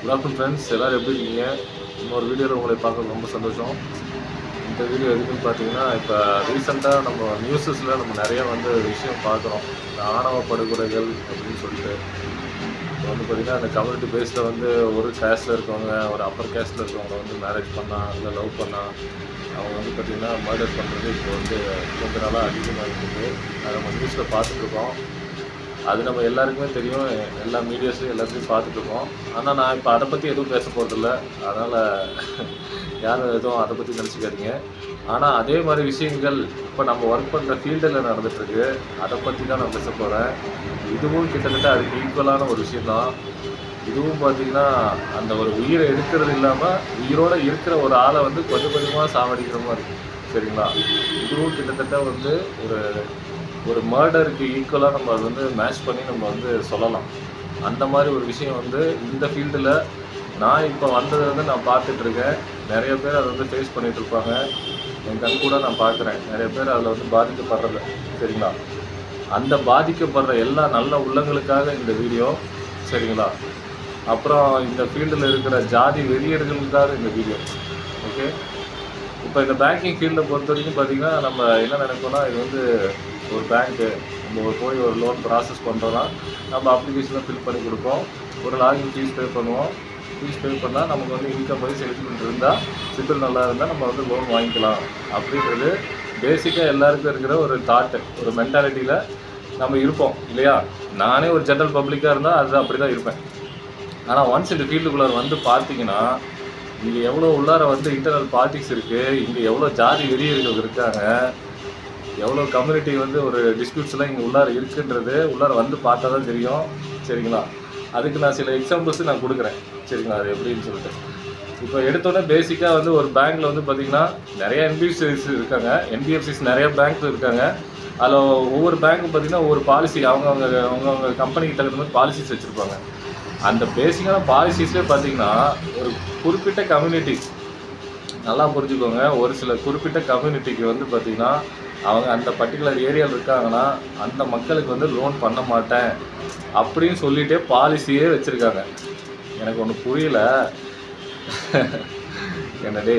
Good afternoon friends, எல்லோரும் எப்படி இருக்கீங்க? இன்னொரு வீடியோவில் உங்களை பார்க்க ரொம்ப சந்தோஷம். இந்த வீடியோ எதுக்குன்னு பார்த்தீங்கன்னா, இப்போ ரீசெண்டாக நம்ம நியூஸஸில் நம்ம நிறைய விஷயம் பார்க்குறோம். இந்த ஆணவ படுகொலைகள் அப்படின்னு சொல்லிட்டு இப்போ பார்த்திங்கன்னா அந்த கம்யூனிட்டி பேஸில் ஒரு கேஸ்ட்டில் இருக்கவங்க, ஒரு அப்பர் கேஸ்ட்டில் இருக்கவங்க மேரேஜ் பண்ணால் இல்லை லவ் பண்ணால் அவங்க பார்த்திங்கன்னா மர்டர் பண்ணுறது இப்போ கொஞ்ச நாளாக அதிகமாக இருக்குது. அதை நம்ம நியூஸில் பார்த்துட்ருக்கோம். அது நம்ம எல்லாருக்குமே தெரியும், எல்லா மீடியாஸ்லையும் எல்லாத்தையும் பார்த்துட்ருக்கோம். ஆனால் நான் இப்போ அதை பற்றி எதுவும் பேச போகிறதில்ல, அதனால் யாரும் எதுவும் அதை பற்றி நினச்சிக்காதீங்க. ஆனால் அதே மாதிரி விஷயங்கள் இப்போ நம்ம ஒர்க் பண்ணுற ஃபீல்டில் நடந்துகிட்ருக்கு, அதை பற்றி தான் நான் பேச போகிறேன். இதுவும் கிட்டத்தட்ட அதுக்கு ஈக்குவலான ஒரு விஷயந்தான். இதுவும் பார்த்திங்கன்னா அந்த ஒரு உயிரை எடுக்கிறது இல்லாமல் உயிரோடு இருக்கிற ஒரு ஆளை கொஞ்சம் கொஞ்சமாக சாவடிக்கிற மாதிரி, சரிங்களா? இதுவும் கிட்டத்தட்ட ஒரு ஒரு மர்டருக்கு ஈக்குவலாக நம்ம அது மேட்ச் பண்ணி நம்ம சொல்லலாம். அந்த மாதிரி ஒரு விஷயம் இந்த ஃபீல்டில் நான் இப்போ வந்தது நான் பார்த்துட்ருக்கேன். நிறைய பேர் அதை ஃபேஸ் பண்ணிகிட்ருப்பாங்க. என் கண் கூட நான் பார்க்குறேன் நிறைய பேர் அதில் பாதிக்கப்படுறது, சரிங்களா? அந்த பாதிக்கப்படுற எல்லா நல்ல உள்ளங்களுக்காக இந்த வீடியோ, சரிங்களா? அப்புறம் இந்த ஃபீல்டில் இருக்கிற ஜாதி வெறியர்களுக்காக இந்த வீடியோ, ஓகே? இப்போ இந்த பேங்கிங் ஃபீல்டை பொறுத்த வரைக்கும் பார்த்திங்கன்னா நம்ம என்ன நினைப்போம்னா, இது ஒரு பேங்க்கு, நம்ம போய் ஒரு லோன் ப்ராசஸ் பண்ணுறோன்னா நம்ம அப்ளிகேஷனை ஃபில் பண்ணி கொடுப்போம், ஒரு லாகின் ஃபீஸ் பே பண்ணுவோம். ஃபீஸ் பே பண்ணால் நமக்கு இன்கம் வைஸ் எலிஜிபிலிட்டி இருந்தால், சிபில் நல்லா இருந்தால் நம்ம லோன் வாங்கிக்கலாம் அப்படின்றது பேசிக்காக எல்லாருக்கும் இருக்கிற ஒரு தாட்டு, ஒரு மென்டாலிட்டியில் நம்ம இருப்போம் இல்லையா? நானே ஒரு ஜென்ரல் பப்ளிக்காக இருந்தால் அது அப்படி தான் இருப்பேன். ஆனால் ஒன்ஸ் இந்த ஃபீல்டுக்குள்ளே பார்த்தீங்கன்னா, இங்கே எவ்வளோ உள்ளார இன்டர்னல் பாலிட்டிக்ஸ் இருக்குது, இங்கே எவ்வளோ ஜாதி வெறியர்கள் இருக்காங்க, எவ்வளோ கம்யூனிட்டி ஒரு டிஸ்பியூட்ஸ்லாம் இங்கே உள்ளார இருக்குன்றது உள்ளார பார்த்தா தான் தெரியும், சரிங்களா? அதுக்கு நான் சில எக்ஸாம்பிள்ஸு நான் கொடுக்குறேன், சரிங்களா? அது எப்படின்னு சொல்லிட்டு. இப்போ எடுத்தோடனே பேசிக்காக ஒரு பேங்க்கில் பார்த்திங்கன்னா நிறைய என்பிஎஃப்சிஸ் இருக்காங்க, என்பிஎஃப்சிஸ் நிறைய பேங்க் இருக்காங்க. அதில் ஒவ்வொரு பேங்க்கும் பார்த்திங்கன்னா ஒவ்வொரு பாலிசி அவங்கவுங்க கம்பெனிக்கு தகுந்த மாதிரி பாலிசிஸ் வச்சுருப்பாங்க. அந்த பேசிக்கான பாலிசிஸ்லேயே பார்த்திங்கன்னா ஒரு குறிப்பிட்ட கம்யூனிட்டி, நல்லா புரிஞ்சுக்கோங்க, ஒரு சில குறிப்பிட்ட கம்யூனிட்டிக்கு பார்த்திங்கன்னா அவங்க அந்த பர்டிகுலர் ஏரியாவில் இருக்காங்கன்னா அந்த மக்களுக்கு லோன் பண்ண மாட்டேன் அப்படின்னு சொல்லிகிட்டே பாலிசியே வச்சுருக்காங்க. எனக்கு ஒன்று புரியல. என்னடே,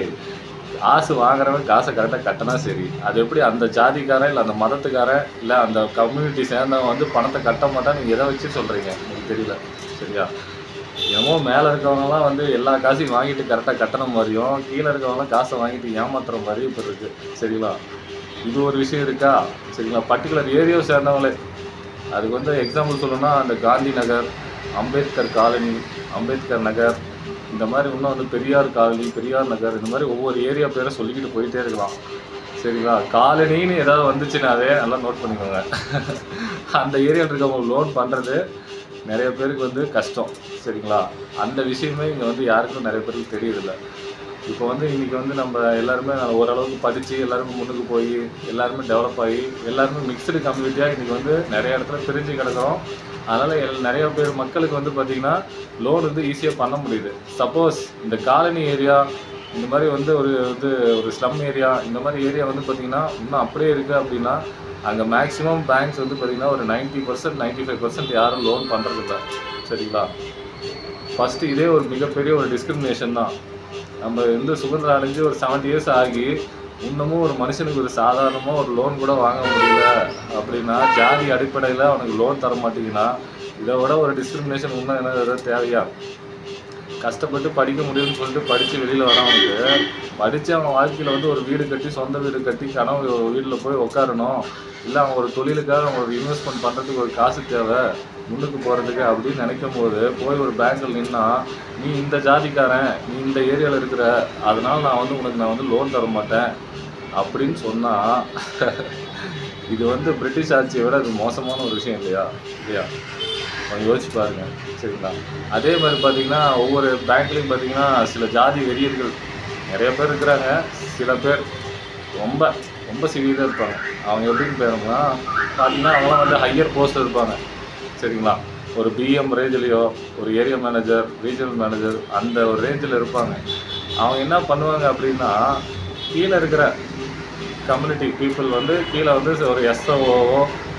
காசு வாங்குறவன் காசை கரெக்டாக கட்டினா சரி, அது எப்படி அந்த ஜாதிக்காரன் இல்லை அந்த மதத்துக்காரன் இல்லை அந்த கம்யூனிட்டி சேர்ந்தவன் பணத்தை கட்ட மாட்டான், நீங்கள் எதை வச்சு சொல்கிறீங்க எனக்கு தெரியல, சரியா? என்னமோ மேலே இருக்கவங்கலாம் எல்லா காசையும் வாங்கிட்டு கரெக்டாக கட்டண மாதிரியும், கீழே இருக்கவங்களாம் காசை வாங்கிட்டு ஏமாத்துற மாதிரியும் இப்போ இருக்குது, சரிங்களா? இது ஒரு விஷயம் இருக்கா, சரிங்களா? பர்டிகுலர் ஏரியாவை சேர்ந்தவங்களே, அதுக்கு எக்ஸாம்பிள் சொல்லணும்னா அந்த காந்தி நகர், அம்பேத்கர் காலனி, அம்பேத்கர் நகர், இந்த மாதிரி இன்னும் பெரியார் காலனி, பெரியார் நகர், இந்த மாதிரி ஒவ்வொரு ஏரியா பேரை சொல்லிக்கிட்டு போயிட்டே இருக்கலாம், சரிங்களா? காலனின்னு ஏதாவது வந்துச்சுனாவே நல்லா நோட் பண்ணிக்கோங்க. அந்த ஏரியாவில் இருக்கவங்க லோன் பண்ணுறது நிறைய பேருக்கு கஷ்டம், சரிங்களா? அந்த விஷயமே இங்கே யாருக்கும் நிறைய பேருக்கு தெரியறதில்லை. இப்போ இன்றைக்கி நம்ம எல்லாருமே ஓரளவுக்கு படித்து எல்லாருமே முன்னுக்கு போய் எல்லாருமே டெவலப் ஆகி எல்லாருமே மிக்சடு கம்யூனிட்டியாக இன்றைக்கி நிறைய இடத்துல பிரிஞ்சு கிடக்கிறோம். அதனால் நிறைய பேர் மக்களுக்கு பார்த்திங்கன்னா லோன் ஈஸியாக பண்ண முடியுது. சப்போஸ் இந்த காலனி ஏரியா, இந்த மாதிரி ஒரு ஸ்லம் ஏரியா, இந்த மாதிரி ஏரியா பார்த்திங்கன்னா இன்னும் அப்படியே இருக்குது அப்படின்னா அங்கே மேக்ஸிமம் பேங்க்ஸ் பார்த்திங்கன்னா ஒரு 90% 95% யாரும் லோன் பண்ணுறதில்ல, சரிங்களா? ஃபஸ்ட்டு இதே ஒரு மிகப்பெரிய ஒரு டிஸ்கிரிமினேஷன் தான். நம்ம சுதந்திரம் அடைஞ்சு ஒரு 70 இயர்ஸ் ஆகி இன்னமும் ஒரு மனுஷனுக்கு ஒரு சாதாரணமாக ஒரு லோன் கூட வாங்க முடியல அப்படின்னா, ஜாதி அடிப்படையில் அவனுக்கு லோன் தர மாட்டீங்கன்னா, இதை விட ஒரு டிஸ்கிரிமினேஷன் இன்னும் என்ன எதாவது தேவையா? கஷ்டப்பட்டு படிக்க முடியும்னு சொல்லிட்டு படித்து வெளியில் வரவனுக்கு படித்து அவன் வாழ்க்கையில் ஒரு வீடு கட்டி, சொந்த வீடு கட்டி, கனவு வீட்டில் போய் உட்காரணும், இல்லை அவன் ஒரு தொழிலுக்காக அவங்க ஒரு இன்வெஸ்ட்மெண்ட் பண்ணுறதுக்கு ஒரு காசு தேவை முன்னுக்கு போகிறதுக்கு அப்படின்னு நினைக்கும் போது போய் ஒரு பேங்க்கில் நின்னா, நீ இந்த ஜாதிக்காரன், நீ இந்த ஏரியாவில் இருக்கிற, அதனால் நான் உனக்கு நான் லோன் தர மாட்டேன் அப்படின்னு சொன்னால் இது பிரிட்டிஷ் ஆட்சியை விட அது மோசமான ஒரு விஷயம் இல்லையா? அவங்க யோசிச்சு பாருங்கள், சரிங்களா? அதே மாதிரி பார்த்திங்கன்னா ஒவ்வொரு பேங்க்லேயும் பார்த்திங்கன்னா சில ஜாதி வெறியர்கள் நிறைய பேர் இருக்கிறாங்க. சில பேர் ரொம்ப ரொம்ப சிவியராக இருப்பாங்க. அவங்க எப்படின்னு பேருங்கன்னா பார்த்திங்கன்னா அவங்களாம் ஹையர் போஸ்ட்டில் இருப்பாங்க, சரிங்களா? ஒரு பிஎம் ரேஞ்சிலையோ, ஒரு ஏரியா மேனேஜர், ரீஜனல் மேனேஜர், அந்த ஒரு ரேஞ்சில் இருப்பாங்க. அவங்க என்ன பண்ணுவாங்க அப்படின்னா, கீழே இருக்கிற கம்யூனிட்டி பீப்புள் கீழே ஒரு எஸ்ஓவோ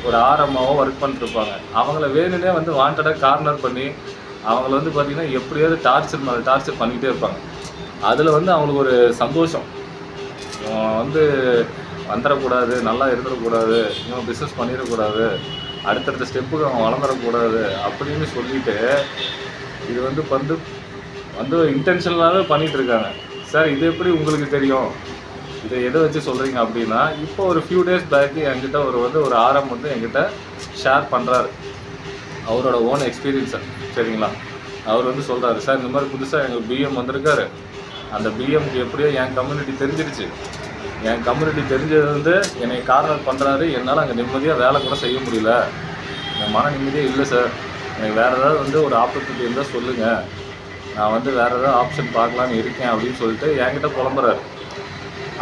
ஒரு ஆர்எம்ஓவோ ஒர்க் பண்ணிட்டுருப்பாங்க. அவங்கள வேணுன்னே வாண்டடாக கார்னர் பண்ணி அவங்கள வந்து பார்த்தீங்கன்னா எப்படியாவது டார்ச்சர் மேலே டார்ச்சர் பண்ணிக்கிட்டே இருப்பாங்க. அதில் வந்து அவங்களுக்கு ஒரு சந்தோஷம். இவன் வந்து வந்துடக்கூடாது, நல்லா இருந்துடக்கூடாது, இவன் பிஸ்னஸ் பண்ணிடக்கூடாது, அடுத்தடுத்த ஸ்டெப்புக்கு அவன் வளர்ந்துடக்கூடாது அப்படின்னு சொல்லிட்டு இது வந்து வந்து இன்டென்ஷனலாகவே பண்ணிகிட்டு இருக்காங்க. சார் இது எப்படி உங்களுக்கு தெரியும், இதை எதை வச்சு சொல்கிறீங்க அப்படின்னா, இப்போ ஒரு ஃபியூ டேஸ் பேக்கு என்கிட்ட ஒரு ஆரம் வந்து என்கிட்ட ஷேர் பண்ணுறாரு அவரோட ஓன் எக்ஸ்பீரியன்ஸை. சரிங்களா, அவர் வந்து சொல்கிறாரு, சார் இந்த மாதிரி புதுசாக எங்கள் பிஎம் வந்திருக்காரு, அந்த பிஎம்க்கு எப்படியோ என் கம்யூனிட்டி தெரிஞ்சிருச்சு, என் கம்யூனிட்டி தெரிஞ்சது வந்து என்னை கார்னர் பண்ணுறாரு, என்னால் அங்கே நிம்மதியாக வேலை கூட செய்ய முடியல, என் மன நிம்மதியே இல்லை சார், எனக்கு வேறு ஏதாவது வந்து ஒரு ஆப்பர்ச்சுனிட்டி இருந்தால் சொல்லுங்கள், நான் வந்து வேறு ஏதாவது ஆப்ஷன் பார்க்கலான்னு இருக்கேன் அப்படின்னு சொல்லிட்டு என்கிட்ட புலம்புறாரு.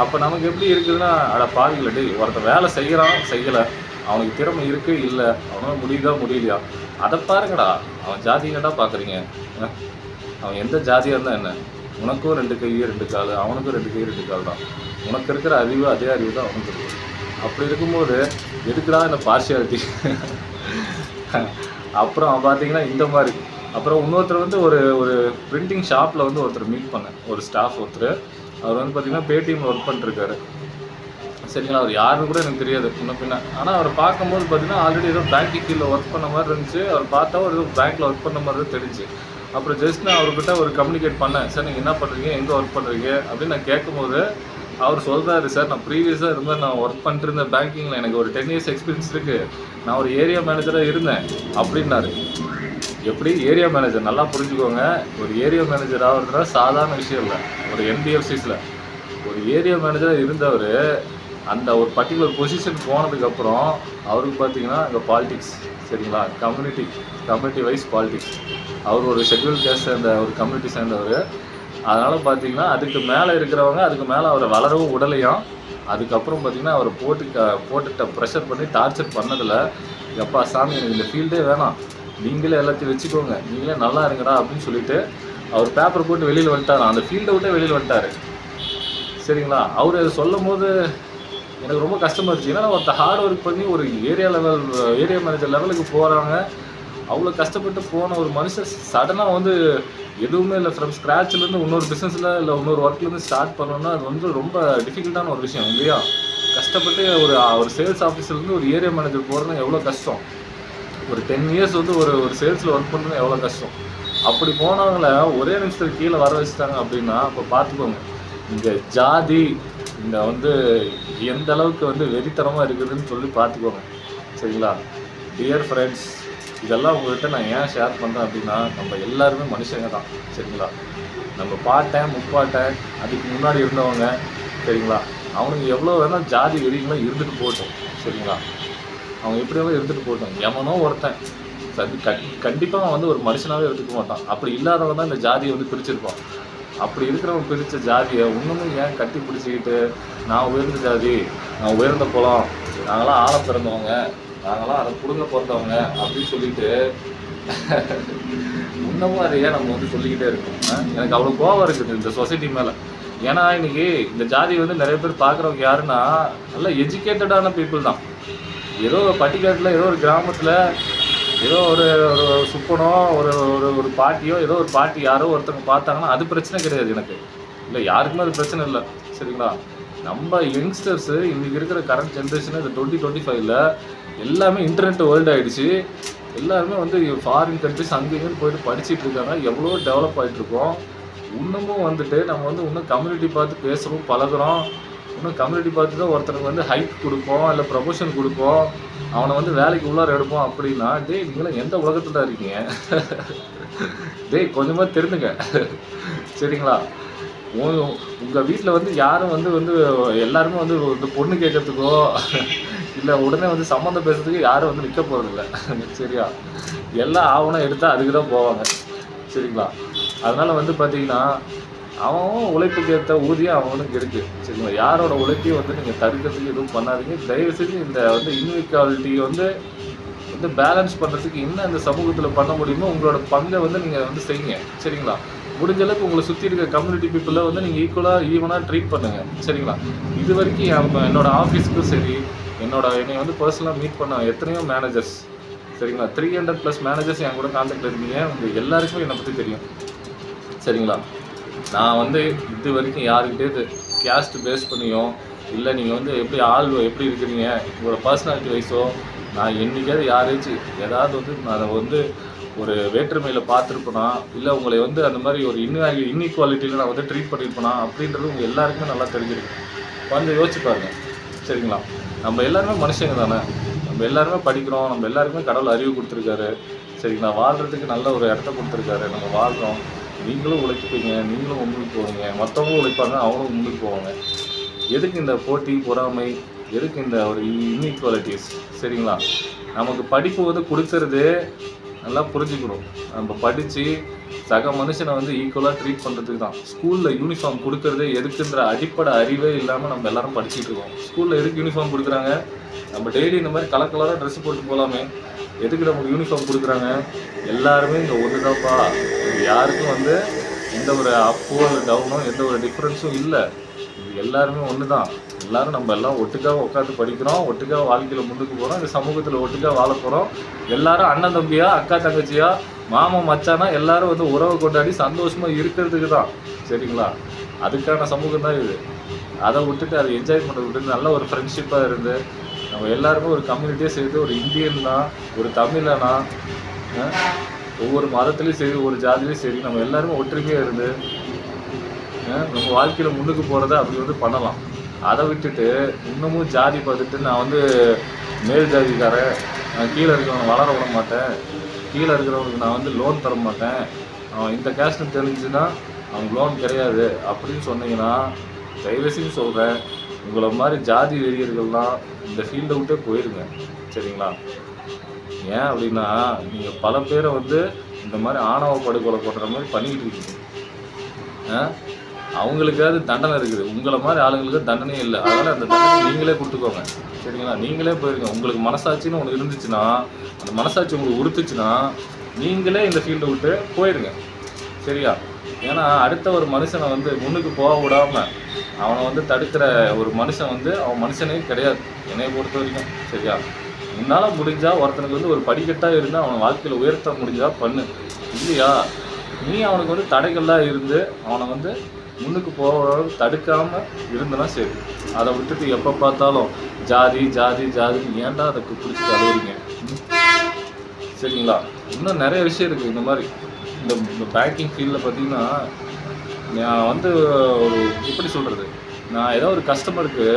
அப்போ நமக்கு எப்படி இருக்குதுன்னா, அட பாருங்களே, ஒருத்தர் வேலை செய்கிறான் செய்யலை, அவனுக்கு திறமை இருக்குது இல்லை, அவனால் முடியுதா முடியலையா, அதை பாருங்கடா, அவன் ஜாதிங்கடா பார்க்குறீங்க, அவன் எந்த ஜாதியாக இருந்தால் என்ன, உனக்கும் 2 கை 2 கால், அவனுக்கும் 2 கை 2 கால் தான், உனக்கு இருக்கிற அறிவு அதே அறிவு தான் அவனுக்கு இருக்குது. அப்படி இருக்கும்போது எதுக்குடா இந்த பார்ஷியாலிட்டி. அப்புறம் பார்த்தீங்கன்னா இந்த மாதிரி அப்புறம் இன்னொருத்தர் வந்து ஒரு பிரிண்டிங் ஷாப்பில் வந்து ஒருத்தர் மீட் பண்ணேன், ஒரு ஸ்டாஃப் ஒருத்தர். அவர் வந்து பார்த்திங்கன்னா பேடிஎம்மில் ஒர்க் பண்ணிருக்காரு. சரிங்களா, அவர் யாருன்னு கூட எனக்கு தெரியாது முன்ன பின்ன. ஆனால் அவரை பார்க்கும்போது பார்த்தீங்கன்னா ஆல்ரெடி ஏதோ பேங்கிங் கீழில் ஒர்க் பண்ண மாதிரி இருந்துச்சு. அவர் பார்த்தா ஒரு பேங்க்கில் ஒர்க் பண்ண மாதிரி தான் தெரிஞ்சு. அப்புறம் ஜஸ்ட் நான் அவர்கிட்ட ஒரு கம்யூனிகேட் பண்ணேன், சார் நீங்கள் என்ன பண்ணுறீங்க, எங்கே ஒர்க் பண்ணுறீங்க அப்படின்னு நான் கேட்கும்போது அவர் சொல்கிறாரு, சார் நான் ப்ரீவியஸாக இருந்தேன், நான் ஒர்க் பண்ணிருந்தேன் பேங்கிங்கில், எனக்கு ஒரு 10 years எக்ஸ்பீரியன்ஸ் இருக்குது, நான் ஒரு ஏரியா மேனேஜராக இருந்தேன் அப்படின்னாரு. எப்படி ஏரியா மேனேஜர், நல்லா புரிஞ்சுக்கோங்க, ஒரு ஏரியா மேனேஜர் ஆகிறதுனா சாதாரண விஷயம் இல்லை. ஒரு NBFCஸில் ஒரு ஏரியா மேனேஜராக இருந்தவர் அந்த ஒரு பர்டிகுலர் பொசிஷன் போனதுக்கப்புறம் அவருக்கு பார்த்தீங்கன்னா அங்கே பாலிடிக்ஸ், சரிங்களா, கம்யூனிட்டி வைஸ் பாலிடிக்ஸ். அவர் ஒரு ஷெட்யூல் கேஸ்ட் சேர்ந்த ஒரு கம்யூனிட்டி சேர்ந்தவர். அதனால் பார்த்தீங்கன்னா அதுக்கு மேலே இருக்கிறவங்க அதுக்கு மேலே அவரை வளரவும் உடலையும். அதுக்கப்புறம் பார்த்தீங்கன்னா அவரை போட்டுட்ட ப்ரெஷர் பண்ணி டார்ச்சர் பண்ணதில், எப்பா சாமி எனக்கு இந்த ஃபீல்டே வேணாம், நீங்களே எல்லாத்தையும் வச்சுக்கோங்க, நீங்களே நல்லா இருங்கடா அப்படின்னு சொல்லிட்டு அவர் பேப்பர் போட்டு வெளியில் வந்துட்டார், அந்த ஃபீல்டை விட்டே வெளியில் வந்துட்டார். சரிங்களா, அவர் அதை சொல்லும் போது எனக்கு ரொம்ப கஷ்டமாக இருந்துச்சு. ஏன்னா ஒருத்தர் ஹார்ட் ஒர்க் பண்ணி ஒரு ஏரியா மேனேஜர் லெவலுக்கு போகிறாங்க, அவ்வளோ கஷ்டப்பட்டு போன ஒரு மனுஷன் சடனாக வந்து எதுவுமே இல்லை, ஃப்ரம் ஸ்க்ராட்ச்லேருந்து இன்னொரு பிஸ்னஸில் இல்லை இன்னொரு ஒர்க்லேருந்து ஸ்டார்ட் பண்ணோன்னா அது வந்து ரொம்ப டிஃபிகல்ட்டான ஒரு விஷயம் இல்லையா. கஷ்டப்பட்டு ஒரு சேல்ஸ் ஆஃபீஸர்லேருந்து ஒரு ஏரியா மேனேஜர் போகிறதுனா எவ்வளோ கஷ்டம், ஒரு 10 years வந்து ஒரு சேல்ஸில் ஒர்க் பண்ணுறது எவ்வளோ கஷ்டம். அப்படி போனவங்கள ஒரே நிமிஷத்துக்கு கீழே வர வச்சுட்டாங்க அப்படின்னா அப்போ பார்த்துக்கோங்க இந்த ஜாதி இந்த வந்து எந்த அளவுக்கு வந்து வெறித்தனமாக இருக்குதுன்னு சொல்லி பார்த்துக்கோங்க. சரிங்களா, டியர் ஃப்ரெண்ட்ஸ், இதெல்லாம் உங்கள்கிட்ட நான் ஏன் ஷேர் பண்ணுறேன் அப்படின்னா, நம்ம எல்லாருமே மனுஷங்க தான். சரிங்களா, நம்ம பாட்டேன் முப்பாட்டேன் அதுக்கு முன்னாடி இருந்தவங்க, சரிங்களா, அவனுக்கு எவ்வளோ வேணால் ஜாதி வெறிங்களாம் இருந்துட்டு போகட்டும். சரிங்களா, அவங்க எப்படியாவது இருந்துட்டு போட்டோம். எவனோ ஒருத்தன் கண்டிப்பாக அவன் வந்து ஒரு மனுஷனாகவே எடுத்துக்க மாட்டான். அப்படி இல்லாதவங்க தான் இந்த ஜாதியை வந்து பிரிச்சிருப்பான். அப்படி இருக்கிறவங்க பிரித்த ஜாதியை இன்னமும் ஏன் கட்டி பிடிச்சிக்கிட்டு நான் உயர்ந்த ஜாதி, நான் உயர்ந்த குலம், நாங்களாம் ஆழ பிறந்தவங்க, நாங்களாம் அதை கொடுங்க பிறந்தவங்க அப்படின்னு சொல்லிட்டு இன்னமும் அதை ஏன் நம்ம வந்து சொல்லிக்கிட்டே இருக்கோம். எனக்கு அவ்வளோ கோபம் இருக்குது இந்த சொசைட்டி மேலே. ஏன்னா இன்னைக்கு இந்த ஜாதி வந்து நிறைய பேர் பார்க்குறவங்க யாருன்னா நல்லா எஜுகேட்டடான பீப்புள் தான். ஏதோ பட்டிக்காட்டில் ஏதோ ஒரு கிராமத்தில் ஏதோ ஒரு சுப்பனோ ஒரு பாட்டியோ ஏதோ ஒரு பாட்டி யாரோ ஒருத்தவங்க பார்த்தாங்கன்னா அது பிரச்சனை கிடையாது எனக்கு, இல்லை யாருக்குமே அது பிரச்சனை இல்லை. சரிங்களா, நம்ம யங்ஸ்டர்ஸு இன்றைக்கி இருக்கிற கரண்ட் ஜென்ரேஷனு இந்த 2025 எல்லாமே இன்டர்நெட் வேர்ல்டு ஆகிடுச்சு. எல்லாருமே வந்து ஃபாரின் கண்ட்ரிஸ் அங்கேயும் போயிட்டு படிச்சுட்டு இருக்காங்க, எவ்வளோ டெவலப் ஆகிட்ருக்கோம். இன்னமும் வந்துட்டு நம்ம வந்து இன்னும் கம்யூனிட்டி பார்த்து பேசுகிறோம் பழகுறோம். இன்னும் கம்யூனிட்டி பார்த்து தான் ஒருத்தருக்கு வந்து ஹைக் கொடுப்போம், இல்லை ப்ரமோஷன் கொடுப்போம், அவனை வந்து வேலைக்கு உள்ளார எடுப்போம் அப்படின்னா, டேய் நீங்களும் எந்த உலகத்தில் தான் இருக்கீங்க? டேய் கொஞ்சமாக தெரிஞ்சுங்க. சரிங்களா, உங்கள் வீட்டில் வந்து யாரும் வந்து எல்லாருமே வந்து பொண்ணு கேட்கறதுக்கோ இல்லை உடனே வந்து சம்மந்தம் பேசுறதுக்கு யாரும் வந்து நிற்க போகிறதில்ல. சரியா, எல்லாம் ஆவணம் எடுத்தால் அதுக்கு தான் போவாங்க. சரிங்களா, அதனால் வந்து பார்த்தீங்கன்னா அவன் உழைப்புக்கு ஏற்ற ஊதியம் அவனுக்கு இருக்குது. சரிங்களா, யாரோட உழைப்பையும் வந்து நீங்கள் தடுக்கிறதுக்கு எதுவும் பண்ணாதீங்க. தயவு செஞ்சு இந்த வந்து இன்இக்வாலிட்டி வந்து பேலன்ஸ் பண்ணுறதுக்கு என்ன இந்த சமூகத்தில் பண்ண முடியுமோ உங்களோட பங்கை வந்து நீங்கள் வந்து செய்யுங்க. சரிங்களா, முடிஞ்ச அளவுக்கு உங்களை சுற்றி இருக்க கம்யூனிட்டி பீப்புளை வந்து நீங்கள் ஈவனாக ட்ரீட் பண்ணுங்கள். சரிங்களா, இது வரைக்கும் என்னோடய ஆஃபீஸுக்கும் சரி என்னை வந்து பர்சனலாக மீட் பண்ண எத்தனையோ மேனேஜர்ஸ், சரிங்களா? 300+ மேனேஜர்ஸ் என் கூட கான்டாக்டில் இருக்கீங்க. உங்கள் எல்லாருக்குமே என்னை பற்றி தெரியும். சரிங்களா? நான் வந்து இது வரைக்கும் யாருக்கிட்டே கேஸ்ட் பேஸ் பண்ணியோ இல்லை நீங்கள் வந்து எப்படி இருக்கிறீங்க உங்களோட பர்சனாலிட்டி வைஸோ நான் என்றைக்காவது யாராச்சும் ஏதாவது வந்து நான் வந்து ஒரு வேற்றுமையில் பார்த்துருப்பேனா, இல்லை உங்களை வந்து அந்த மாதிரி ஒரு இன்இக்வாலிட்டியில் நான் வந்து ட்ரீட் பண்ணியிருப்பேனா அப்படின்றது உங்கள் எல்லாருக்குமே நல்லா தெரிஞ்சிருக்கு. கொஞ்சம் யோசிச்சு பாருங்க. சரிங்களா? நம்ம எல்லாருமே மனுஷங்க தானே, நம்ம எல்லாருமே படிக்கிறோம், நம்ம எல்லாருக்குமே கடவுள் அறிவு கொடுத்துருக்காரு. சரிங்களா? வாழ்கிறதுக்கு நல்ல ஒரு இடத்த கொடுத்துருக்காரு. நம்ம வாழ்கிறோம். நீங்களும் உழைப்பீங்க, நீங்களும் முன்னுக்கு போவீங்க, மற்றவங்களும் உழைப்பாங்க, அவங்களும் முன்னுக்கு போவாங்க. எதுக்கு இந்த போட்டி பொறாமை, எதுக்கு இந்த ஒரு இன்இக்வாலிட்டிஸ்? சரிங்களா? நமக்கு படிப்பு வந்து கொடுக்கறது நல்லா புரிஞ்சுக்கணும். நம்ம படித்து சக மனுஷனை வந்து ஈக்குவலாக ட்ரீட் பண்ணுறதுக்கு தான். ஸ்கூலில் யூனிஃபார்ம் கொடுக்கறதே எதுக்குன்ற அடிப்படை அறிவே இல்லாமல் நம்ம எல்லோரும் படிச்சுட்டு இருக்கோம். ஸ்கூலில் எதுக்கு யூனிஃபார்ம் கொடுக்குறாங்க? நம்ம டெய்லி இந்த மாதிரி கலராக ட்ரெஸ் போட்டு போகலாமே. எதுக்கு நமக்கு யூனிஃபார்ம் கொடுக்குறாங்க? எல்லாருமே இங்கே ஒன்று தான்ப்பா. யாருக்கும் வந்து எந்த ஒரு அப்போ இல்லை டவுனோ எந்த ஒரு டிஃப்ரென்ஸும் இல்லை. இது எல்லாருமே ஒன்று தான். எல்லோரும் நம்ம எல்லாம் ஒட்டுக்காக உட்காந்து படிக்கிறோம், ஒட்டுக்காக வாழ்க்கையில் முன்னுக்கு போகிறோம், இந்த சமூகத்தில் ஒட்டுக்காக வாழ போகிறோம். எல்லாரும் அண்ணன் தம்பியா, அக்கா தங்கச்சியா, மாமா மச்சானா எல்லாரும் வந்து உறவை கொண்டாடி சந்தோஷமாக இருக்கிறதுக்கு தான். சரிங்களா? அதுக்கான சமூகம் தான் இது. அதை விட்டுட்டு அதை என்ஜாய் பண்ணுறது விட்டுட்டு நல்ல ஒரு ஃப்ரெண்ட்ஷிப்பாக இருந்து நம்ம எல்லாருமே ஒரு கம்யூனிட்டியே சேர்த்து ஒரு இந்தியன்னா ஒரு தமிழனா ஒவ்வொரு மதத்துலேயும் சரி ஒரு ஜாதிலையும் சரி நம்ம எல்லாருமே ஒற்றுமையாக இருந்து நம்ம வாழ்க்கையில் முன்னுக்கு போகிறத அப்படி வந்து பண்ணலாம். அதை விட்டுட்டு இன்னமும் ஜாதி பார்த்துட்டு நான் வந்து மேல் ஜாதிக்காரன், நான் கீழே இருக்கிறவங்க வளர விட மாட்டேன், கீழே இருக்கிறவங்களுக்கு நான் வந்து லோன் தர மாட்டேன், அவன் இந்த கேஸ்ட்னு தெரிஞ்சுன்னா அவங்க லோன் கிடையாது அப்படின்னு சொன்னீங்கன்னா தயவுசெய்து சொல்கிறேன், உங்களை மாதிரி ஜாதி வெறியர்கள்லாம் இந்த ஃபீல்டை விட்டே போயிருங்க. சரிங்களா? ஏன் அப்படின்னா நீங்கள் பல பேரை வந்து இந்த மாதிரி ஆணவ படுகொலை பண்ணுற மாதிரி பண்ணிக்கிட்டு இருக்கீங்க. அவங்களுக்காவது தண்டனை இருக்குது, உங்களை மாதிரி ஆளுங்களுக்கு தண்டனையும் இல்லை. அதனால் அந்த தண்டனை நீங்களே கொடுத்துக்கோங்க. சரிங்களா? நீங்களே போயிருங்க. உங்களுக்கு மனசாட்சின்னு ஒன்று இருந்துச்சுன்னா, அந்த மனசாட்சி உங்களுக்கு உறுத்துச்சுன்னா நீங்களே இந்த ஃபீல்டை விட்டு போயிடுங்க. சரியா? ஏன்னா அடுத்த ஒரு மனுஷனை வந்து முன்னுக்கு போக விடாமல் அவனை வந்து தடுக்கிற ஒரு மனுஷன் வந்து அவன் மனுஷனே கிடையாது என்னைய பொறுத்த வரைக்கும். சரியா? உன்னால் முடிஞ்சால் ஒருத்தனுக்கு வந்து ஒரு படிக்கட்டாக இருந்தால் அவனை வாழ்க்கையில் உயர்த்த முடிஞ்சால் பண்ணு. இல்லையா நீ அவனுக்கு வந்து தடைகள்லாம் இருந்து அவனை வந்து முன்னுக்கு போக தடுக்காமல் இருந்தனா சரி. அதை விட்டுட்டு எப்போ பார்த்தாலும் ஜாதி ஜாதி ஜாதின்னு ஏன்டா அதை பிடிச்சி தழுவுறீங்க? சரிங்களா? இன்னும் நிறைய விஷயம் இருக்குது. இந்த மாதிரி இந்த பேங்கிங் ஃபீல்டில் பார்த்தீங்கன்னா நான் வந்து ஒரு எப்படி சொல்கிறது, நான் ஏதோ ஒரு கஸ்டமருக்கு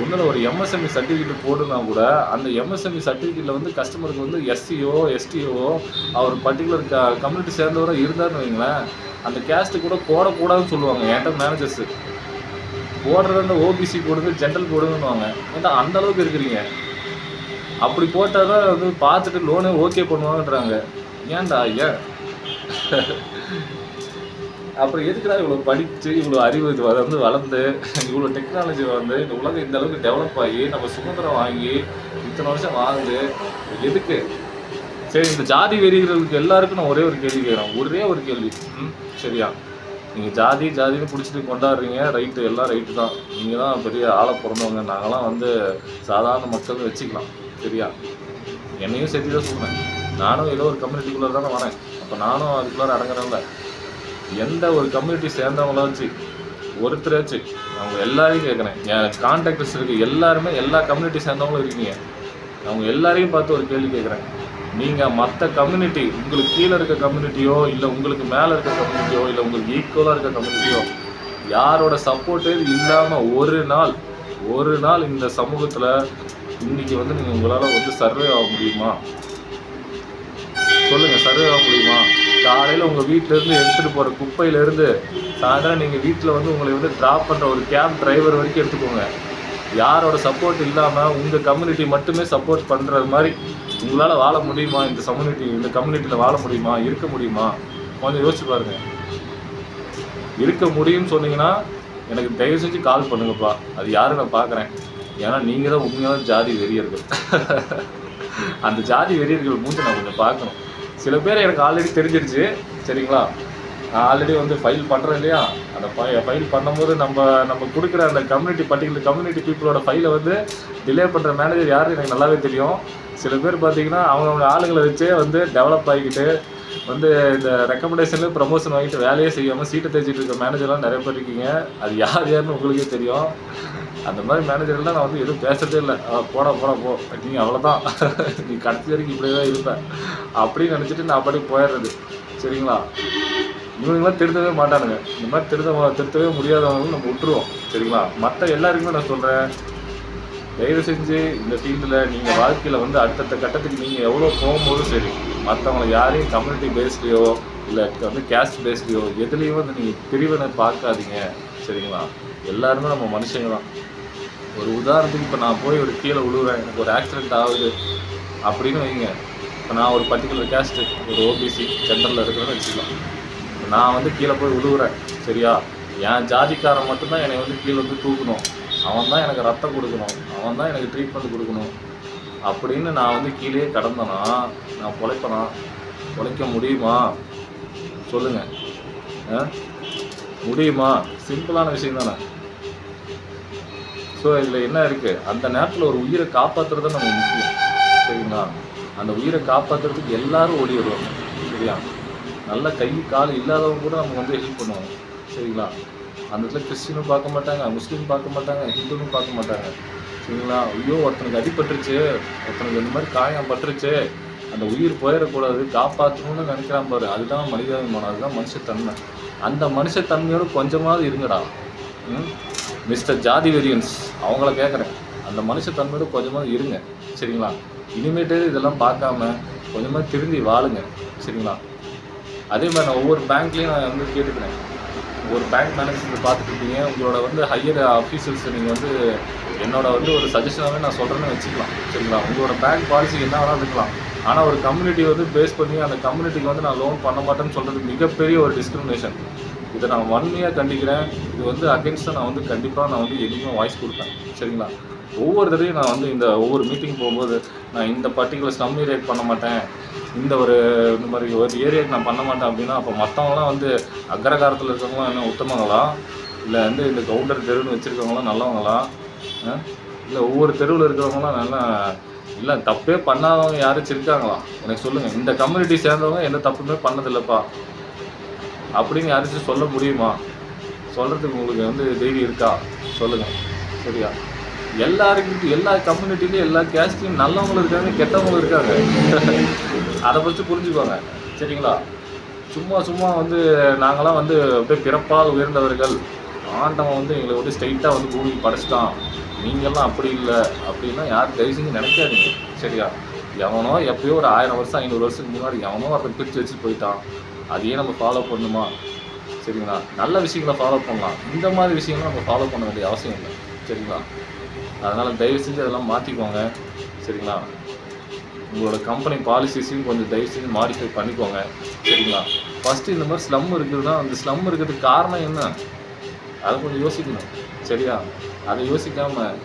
ஒன்றில் ஒரு எம்எஸ்எம்இ சர்டிஃபிகேட் போடுனா கூட அந்த எம்எஸ்எம்இ சர்டிஃபிகேட்டில் வந்து கஸ்டமருக்கு வந்து எஸ்சியோ எஸ்டிஓ அவர் பர்டிகுலர் கம்யூனிட்டி சேர்ந்தவராக இருந்தார்னு வைங்களேன், அந்த கேஸ்ட்டு கூட போடக்கூடாதுன்னு சொல்லுவாங்க. என்கிட்ட மேனேஜர்ஸு போடுறது அந்த ஓபிசி போடுங்க ஜென்ரல் போடுங்கன்னுவாங்க. ஏன்னா அந்தளவுக்கு இருக்கிறீங்க. அப்படி போட்டால் தான் வந்து பார்த்துட்டு லோனே ஓகே பண்ணுவாங்கன்றாங்க. ஏன்டா ஏன் அப்புறம் எதுக்குடா இவ்வளோ படித்து இவ்வளோ அறிவு இது வந்து வளர்ந்து இவ்வளோ டெக்னாலஜி வந்து இந்த உலகம் இந்த அளவுக்கு டெவலப் ஆகி நம்ம சுதந்திரம் வாங்கி இத்தனை வருஷம் வாழ்ந்து எதுக்கு? சரி, இந்த ஜாதி வெறிகளுக்கு எல்லாருக்கும் நான் ஒரே ஒரு கேள்வி கேட்குறேன். ஒரே ஒரு கேள்வி. சரியா? நீங்கள் ஜாதின்னு பிடிச்சிட்டு கொண்டாடுறீங்க, ரைட்டு, எல்லாம் ரைட்டு தான். நீங்கள் தான் பெரிய ஆளை பிறந்தவங்க, நாங்களாம் வந்து சாதாரண மக்கள் வச்சுக்கலாம். சரியா? என்னையும் சேர்த்து தான் சொல்கிறேன். நானும் ஏதோ ஒரு கம்யூனிட்டிக்குள்ளே தானே வரேன். அப்போ நானும் அதுக்குள்ளே அடங்குறேன்ல. எந்த ஒரு கம்யூனிட்டி சேர்ந்தவங்களாச்சு ஒருத்தராச்சு அவங்க எல்லாரையும் கேட்குறேன். என் கான்டாக்டர்ஸ் இருக்குது எல்லாருமே எல்லா கம்யூனிட்டி சேர்ந்தவங்களும் இருக்கீங்க. அவங்க எல்லாரையும் பார்த்து ஒரு கேள்வி கேட்குறேன். நீங்கள் மற்ற கம்யூனிட்டி உங்களுக்கு கீழே இருக்க கம்யூனிட்டியோ இல்லை உங்களுக்கு மேலே இருக்க கம்யூனிட்டியோ இல்லை உங்களுக்கு ஈக்குவலாக இருக்க கம்யூனிட்டியோ யாரோட சப்போர்ட்டே இல்லாமல் ஒரு நாள் இந்த சமூகத்தில் இன்றைக்கி வந்து நீங்கள் உங்களால் வந்து சர்வே ஆக முடியுமா? சொல்லுங்கள், சர்வே ஆக முடியுமா? காலையில் உங்கள் வீட்டிலேருந்து எடுத்துகிட்டு போகிற குப்பையிலேருந்து சாயந்தரம் நீங்கள் வீட்டில் வந்து உங்களை வந்து ட்ராப் பண்ணுற ஒரு கேப் டிரைவர் வரைக்கும் எடுத்துக்கோங்க. யாரோட சப்போர்ட் இல்லாமல் உங்கள் கம்யூனிட்டி மட்டுமே சப்போர்ட் பண்ணுறது மாதிரி உங்களால் வாழ முடியுமா? இந்த கம்யூனிட்டியில் வாழ முடியுமா? இருக்க முடியுமா? கொஞ்சம் யோசிச்சு பாருங்கள். இருக்க முடியும்னு சொன்னீங்கன்னா எனக்கு தயவு செஞ்சு கால் பண்ணுங்கப்பா. அது யாரும் நான் பார்க்குறேன். ஏன்னா நீங்கள் தான் உண்மையான ஜாதி வெறியர்கள். அந்த ஜாதி வெறியர்கள் மூஞ்சி நான் கொஞ்சம் பார்க்கணும். சில பேர் எனக்கு ஆல்ரெடி தெரிஞ்சிருச்சு. சரிங்களா? நான் ஆல்ரெடி வந்து ஃபைல் பண்ணுறேன் இல்லையா, அந்த ஃபைல் பண்ணும்போது நம்ம கொடுக்குற அந்த பர்டிகுலர் கம்யூனிட்டி பீப்புளோட ஃபைலை வந்து டிலே பண்ணுற மேனேஜர் யார் எனக்கு நல்லாவே தெரியும். சில பேர் பார்த்தீங்கன்னா அவங்கவுங்க ஆளுங்களை வச்சே வந்து டெவலப் ஆகிக்கிட்டு வந்து இந்த ரெக்கமெண்டேஷன்லேயே ப்ரமோஷன் வாங்கிட்டு வேலையே செய்யாமல் சீட்டை தேய்ச்சிட்டு இருக்க மேனேஜர்லாம் நிறைய பேர் இருக்கீங்க. அது யாருன்னு உங்களுக்கே தெரியும். அந்த மாதிரி மேனேஜர்லாம் நான் வந்து எதுவும் பேசுறதே இல்லை. போடா போடா போ, நீ அவ்வளோதான், நீ கடைசி வரைக்கும் இப்படியே தான் இருப்பேன் அப்படின்னு நினச்சிட்டு நான் அப்படியே போயிடுறது. சரிங்களா? இவங்களாம் திருத்தவே மாட்டானுங்க. இந்த மாதிரி திருத்தவே முடியாதவங்களும் நம்ம விட்டுருவோம். சரிங்களா? மற்ற எல்லாருக்குமே நான் சொல்கிறேன், தயவு செஞ்சு இந்த ஃபீல்டில் நீங்கள் வாழ்க்கையில் வந்து அடுத்தடுத்த கட்டத்துக்கு நீங்கள் எவ்வளோ போகும்போதும் சரி, மற்றவங்களை யாரையும் கம்யூனிட்டி பேஸ்லையோ இல்லை வந்து கேஸ்ட் பேஸ்லையோ எதுலேயும் வந்து நீங்கள் பிரிவினை பார்க்காதீங்க. சரிங்களா? எல்லாருமே நம்ம மனுஷங்க தான். ஒரு உதாரணத்துக்கு இப்போ நான் போய் ஒரு கீழே விழுவுறேன், எனக்கு ஒரு ஆக்சிடென்ட் ஆகுது அப்படின்னு வைங்க. இப்போ நான் ஒரு பர்டிகுலர் கேஸ்ட்டு, ஒரு ஓபிசி ஜென்ரலில் இருக்கிறேன்னு வச்சுக்கலாம். நான் வந்து கீழே போய் விழுவுறேன். சரியா? என் ஜாதிக்காரன் மட்டும்தான் என்னை வந்து கீழே வந்து தூக்கணும், அவன் தான் எனக்கு ரத்தம் கொடுக்கணும், அவன் தான் எனக்கு ட்ரீட்மெண்ட் கொடுக்கணும் அப்படின்னு நான் வந்து கீழே கடந்தேன்னா நான் பொழைப்பேனா? பொழைக்க முடியுமா? சொல்லுங்கள். முடியுமா? சிம்பிளான விஷயம் தானே. ஸோ இதில் என்ன இருக்குது, அந்த நேரத்தில் ஒரு உயிரை காப்பாற்றுறது தான் நம்ம முக்கியம். சரிங்களா? அந்த உயிரை காப்பாற்றுறதுக்கு எல்லாரும் ஓடி வருவாங்க. சரியா? நல்ல கை கால் இல்லாதவங்க கூட நம்ம வந்து ஹெல்ப் பண்ணுவாங்க. சரிங்களா? அந்த இடத்துல கிறிஸ்டினும் பார்க்க மாட்டாங்க, முஸ்லீம் பார்க்க மாட்டாங்க, ஹிந்துவும் பார்க்க மாட்டாங்க. சரிங்களா? ஐயோ ஒருத்தனுக்கு அடிபட்டுருச்சு, ஒருத்தனுக்கு இந்த மாதிரி காயம் பட்டுருச்சு, அந்த உயிர் போயிடக்கூடாது, காப்பாற்றணும்னு நினைக்கிறான் பாரு, அதுதான் மனிதாபிமானம், அதுதான் மனுஷத்தன்மை. அந்த மனுஷத்தன்மையோடு கொஞ்சமாவது இருங்கடா. மிஸ்டர் ஜாதி வெரியன்ஸ் அவங்கள கேட்குறேன், அந்த மனுஷத்தன்மையோடு கொஞ்சமாவது இருங்க. சரிங்களா? இனிமேட்டு இதெல்லாம் பார்க்காம கொஞ்சமாக திரும்பி வாழுங்க. சரிங்களா? அதே மாதிரி நான் ஒவ்வொரு பேங்க்லேயும் நான் வந்து கேட்டுக்கிறேன், ஒரு பேங்க் மேனேஜர் பார்த்துட்டு இருக்கீங்க, உங்களோட வந்து ஹையர் ஆஃபீஸர்ஸ் நீங்கள் வந்து என்னோட வந்து ஒரு சஜஷனாகவே நான் சொல்கிறேன்னு வச்சுக்கலாம். சரிங்களா? உங்களோட பேங்க் பாலிசி என்ன வேணாலும் இருக்கலாம், ஆனால் ஒரு கம்யூனிட்டி வந்து பேஸ் பண்ணி அந்த கம்யூனிட்டிக்கு வந்து நான் லோன் பண்ண மாட்டேன்னு சொல்கிறது மிகப்பெரிய ஒரு டிஸ்கிரிமினேஷன். இதை நான் வன்மையாக கண்டிக்கிறேன். இது வந்து அகென்ஸ்டாக நான் வந்து கண்டிப்பாக நான் வந்து எங்கேயுமே வாய்ஸ் கொடுப்பேன். சரிங்களா? ஒவ்வொரு தடையும் நான் வந்து இந்த ஒவ்வொரு மீட்டிங் போகும்போது நான் இந்த பர்டிகுலர் ஸ்லம் ஏரியாக்கு பண்ண மாட்டேன், இந்த மாதிரி ஒரு ஏரியாவுக்கு நான் பண்ண மாட்டேன் அப்படின்னா, அப்போ மற்றவங்களாம் வந்து அக்ரகாரத்தில் இருக்கிறவங்களாம் என்ன உத்தமங்களா, இல்லை வந்து இந்த கவுண்டர் தெருவுன்னு வச்சுருக்கவங்களாம் நல்லவங்களா, இல்லை ஒவ்வொரு தெருவில் இருக்கிறவங்களாம் நல்லா இல்லை தப்பே பண்ணாதவங்க யாராச்சும் இருக்காங்களா? எனக்கு சொல்லுங்கள். இந்த கம்யூனிட்டி சேர்ந்தவங்க எந்த தப்புமே பண்ணதில்லைப்பா அப்படின்னு யாராச்சும் சொல்ல முடியுமா? சொல்கிறதுக்கு உங்களுக்கு வந்து தைரியம் இருக்கா? சொல்லுங்கள். சரியா? எல்லாருக்கும் எல்லா கம்யூனிட்டிலையும் எல்லா கேஸ்ட்லையும் நல்லவங்களும் இருக்காங்க, கெட்டவங்களும் இருக்காங்க. அதை பற்றி புரிஞ்சுக்கோங்க. சரிங்களா? சும்மா வந்து நாங்களாம் வந்து அப்படியே பிறப்பால் உயர்ந்தவர்கள், ஆண்டவன் வந்து எங்களை வந்து ஸ்ட்ரைட்டாக வந்து பூமிக்கு படைச்சிட்டான், நீங்கள்லாம் அப்படி இல்லை அப்படின்னா யாரும் தயவு செஞ்சு நினைக்காதீங்க. சரியா? எவனோ எப்பயோ ஒரு 1000 வருஷம் 500 வருஷத்துக்கு முன்னாடி எவனோ ஒருத்தன் பிரித்து வச்சு போயிட்டான், அதையே நம்ம ஃபாலோ பண்ணணுமா? சரிங்களா? நல்ல விஷயங்களை ஃபாலோ பண்ணலாம், இந்த மாதிரி விஷயங்களை நம்ம ஃபாலோ பண்ண வேண்டிய அவசியம் இல்லை. சரிங்களா? அதனால் தயவு செஞ்சு அதெல்லாம் மாற்றிக்கோங்க. சரிங்களா? உங்களோட கம்பெனி பாலிசிஸையும் கொஞ்சம் தயவு செஞ்சு மாடிஃபை பண்ணிக்கோங்க. சரிங்களா? ஃபஸ்ட்டு இந்த மாதிரி ஸ்லம் இருக்குதுன்னா அந்த ஸ்லம் இருக்கிறதுக்கு காரணம் என்ன, அதை கொஞ்சம் யோசிக்கணும். சரியா? அதை யோசிக்காமல்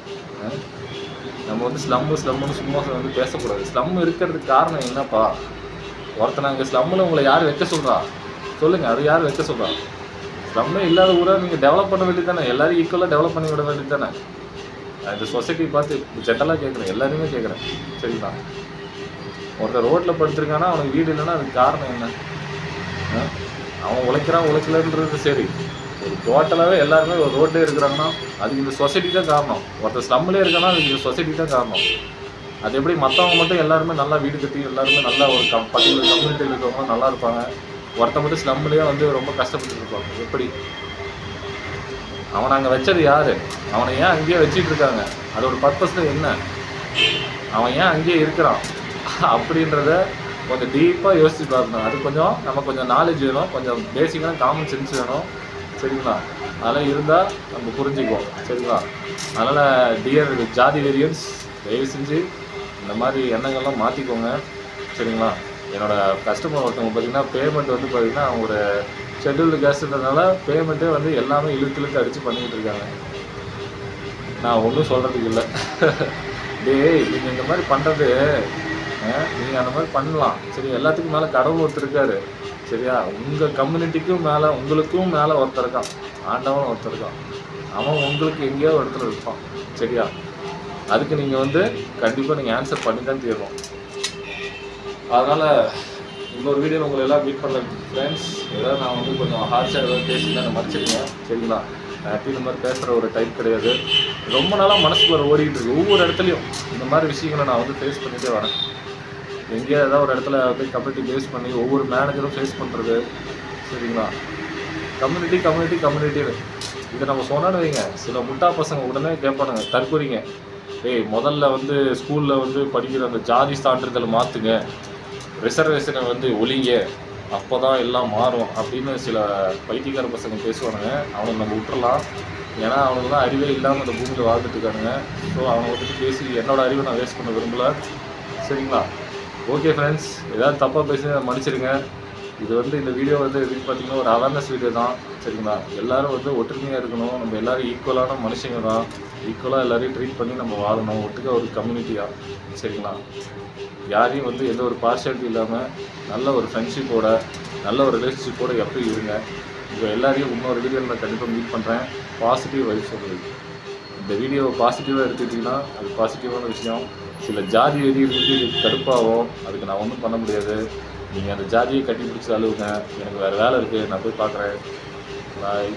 நம்ம வந்து ஸ்லம்முன்னு சும்மா வந்து பேசக்கூடாது. ஸ்லம் இருக்கிறதுக்கு காரணம் என்னப்பா? ஒருத்தனை அங்கே ஸ்லம்மில் உங்களை யார் வைக்க சொல்கிறா? சொல்லுங்கள். அது யார் வைக்க சொல்கிறா? ஸ்லம்மே இல்லாத ஊரை நீங்கள் டெவலப் பண்ண வேண்டியது தானே, எல்லோரும் ஈக்குவலாக டெவலப் பண்ணி விட வேண்டியது தானே. இந்த சொசைட்டி பார்த்து ஜென்ரலாக கேட்குறேன், எல்லாருமே கேட்குறேன். சரிங்களா? ஒருத்தர் ரோட்டில் படுத்துருக்கானா அவனுக்கு வீடு இல்லைன்னா அதுக்கு காரணம் என்ன? அவன் உழைக்கலன்றது சரி, ஒரு டோட்டலாகவே எல்லாருமே ஒரு ரோட்லேயே இருக்கிறாங்கன்னா அதுக்கு இந்த சொசைட்டி தான் காரணம். ஒருத்தர் ஸ்லம்லேயே இருக்கான்னா அதுக்கு இந்த சொசைட்டி தான் காரணம். அது எப்படி மற்றவங்க மட்டும் எல்லாருமே நல்லா வீடு கட்டி எல்லாருமே நல்லா ஒரு பர்டிகுலர் கம்யூனிட்டியில் இருக்கிறவங்க நல்லா இருப்பாங்க, ஒருத்த மட்டும் ஸ்லம்லேயே வந்து ரொம்ப கஷ்டப்பட்டு இருப்பாங்க? எப்படி? அவனை அங்கே வச்சது யார்? அவனை ஏன் அங்கேயே வச்சிட்டு இருக்காங்க? அதோட பர்பஸில் என்ன? அவன் ஏன் அங்கேயே இருக்கிறான் அப்படின்றத கொஞ்சம் டீப்பாக யோசிச்சு பார்க்கணும். அது நம்ம கொஞ்சம் நாலேஜ் வேணும், கொஞ்சம் பேசிக்கான காமன் சென்ஸ் வேணும். சரிங்களா? அதெல்லாம் இருந்தால் நம்ம புரிஞ்சுக்குவோம். சரிங்களா? அதனால் டியர் ஜாதி வேரியன்ஸ், தயவு செஞ்சு இந்த மாதிரி எண்ணங்கள்லாம் மாற்றிக்கோங்க. சரிங்களா? என்னோடய கஸ்டமர் ஒருத்தவங்க பார்த்திங்கன்னா பேமெண்ட் வந்து பார்த்திங்கன்னா ஒரு ஷெட்யூல்டு கேஸ்ட்ன்றதுனால பேமெண்ட்டே வந்து எல்லாமே இழுத்து அடித்து பண்ணிக்கிட்டு இருக்காங்க. நான் ஒன்றும் சொல்கிறதுக்கு இல்லை. நீங்கள் இந்த மாதிரி பண்ணுறது, நீங்கள் அந்த மாதிரி பண்ணலாம். சரி, எல்லாத்துக்கும் மேலே கடவுள் ஒருத்தர் இருக்கார். சரியா? உங்கள் கம்யூனிட்டிக்கும் மேலே உங்களுக்கும் மேலே ஒருத்தர் இருக்கான், ஆண்டவன் ஒருத்தர் இருக்கான். அவன் உங்களுக்கு எங்கேயோ ஒரு இடத்துல இருப்பான். சரியா? அதுக்கு நீங்கள் வந்து கண்டிப்பாக நீங்கள் ஆன்சர் பண்ணி தான் தீரணும். அதனால் இன்னொரு வீடியோவில் உங்களை எல்லாம் மீட் பண்ணல ஃப்ரெண்ட்ஸ். ஏதாவது நான் வந்து கொஞ்சம் ஹார்ஷாக ஏதாவது பேசினா நான் மறைச்சிருங்க, சரிங்களா? ஹாப்பி இந்த மாதிரி பேசுகிற ஒரு டைப் கிடையாது. ரொம்ப நாளாக மனசுக்குள்ள ஓடிக்கிட்டு இருக்கு. ஒவ்வொரு இடத்துலையும் இந்த மாதிரி விஷயங்களை நான் வந்து ஃபேஸ் பண்ணிகிட்டே வரேன். எங்கேயோ ஏதாவது ஒரு இடத்துல போய் கம்யூனிட்டி பேஸ் பண்ணி ஒவ்வொரு மேனேஜரும் ஃபேஸ் பண்ணுறது, சரிங்களா? கம்யூனிட்டின்னு இதை நம்ம சொன்னான்னு வைங்க, சில முட்டா பசங்க உடனே கேட்பானுங்க, தற்கொலைங்க, முதல்ல வந்து ஸ்கூலில் வந்து படிக்கிற அந்த ஜாதி சான்றிதழ் மாற்றுங்க, ரிசர்வேஷனை வந்து ஒழிங்க, அப்போ தான் எல்லாம் மாறும் அப்படின்னு சில பைத்தியக்கார பசங்க பேசுவானுங்க. அவனுக்கு நம்ம விட்டுறலாம், ஏன்னா அவனுக்கு தான் அறிவே இல்லாமல் இந்த பூமியில் வாழ்ந்துட்டு இருக்கானுங்க. ஸோ அவனை வந்துட்டு பேசி என்னோடய அறிவை நான் வேஸ்ட் பண்ண விரும்பலை, சரிங்களா? ஓகே ஃப்ரெண்ட்ஸ், ஏதாவது தப்பாக பேசி மன்னிச்சிடுங்க. இது வந்து இந்த வீடியோ வந்து எதுக்கு பார்த்தீங்கன்னா ஒரு அவேர்னஸ் வீடியோ தான், சரிங்களா? எல்லோரும் வந்து ஒற்றுமையாக இருக்கணும், நம்ம எல்லோரும் ஈக்குவலான மனுஷங்க தான், ஈக்குவலாக எல்லோரையும் ட்ரீட் பண்ணி நம்ம வாழணும், ஒட்டுக்க ஒரு கம்யூனிட்டியாக, சரிங்களா? யாரையும் வந்து எந்த ஒரு பார்ஷியாலிட்டி இல்லாமல் நல்ல ஒரு ஃப்ரெண்ட்ஷிப்போட, நல்ல ஒரு ரிலேஷன்ஷிப்போடு எப்பயும் இருங்க. உங்கள் எல்லாரையும் இன்னொரு வீடியோவில் நான் கண்டிப்பாக மீட் பண்ணுறேன். பாசிட்டிவ் வைப்ஸ் சொல்லுது. இந்த வீடியோவை பாசிட்டிவாக எடுத்துக்கிட்டிங்கன்னா அது பாசிட்டிவான விஷயம். சில ஜாதி வெறி இருந்து இதுக்கு கடுப்பாகும், அதுக்கு நான் ஒன்றும் பண்ண முடியாது. நீங்கள் அந்த ஜாதியை கட்டி பிடிச்சி அழுவுங்க. எனக்கு வேறு வேலை இருக்குது, நான் போய் பார்க்குறேன். பாய்.